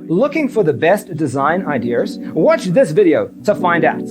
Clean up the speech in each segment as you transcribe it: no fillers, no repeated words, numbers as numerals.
Looking for the best design ideas? Watch this video to find out.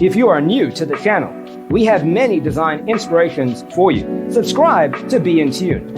If you are new to the channel, we have many design inspirations for you. Subscribe to be in tune.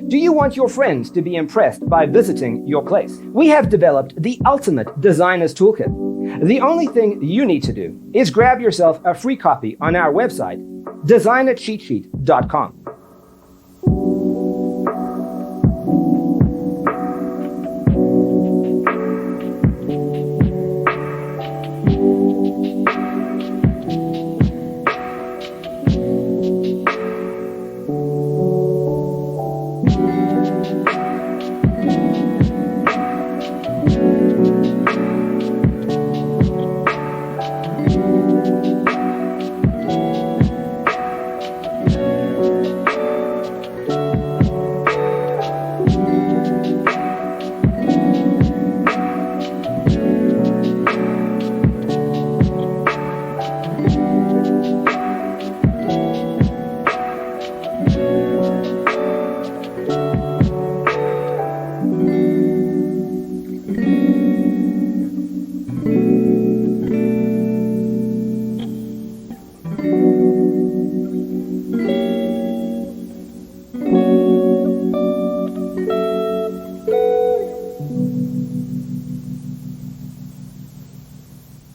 Do you want your friends to be impressed by visiting your place? We have developed the ultimate designer's toolkit. The only thing you need to do is grab yourself a free copy on our website, designercheatsheet.com.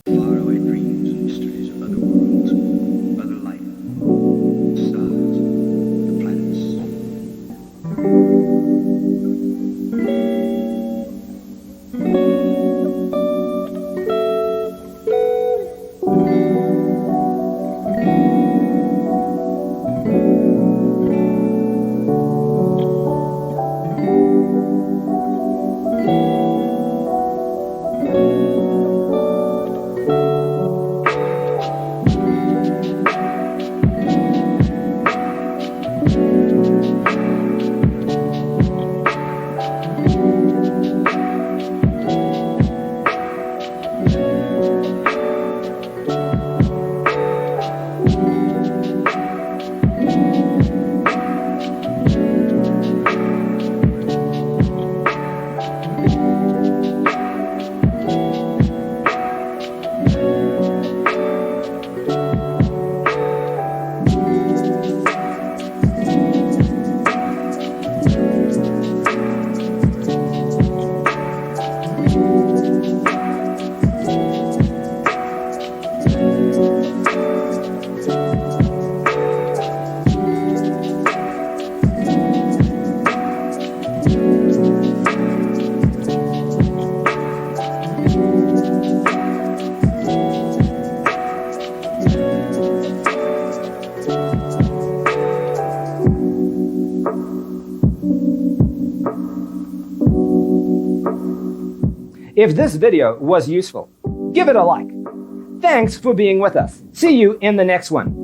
Faraway dreams and mysteries of other worlds, other life, stars, the planets. If this video was useful, give it a like. Thanks for being with us. See you in the next one.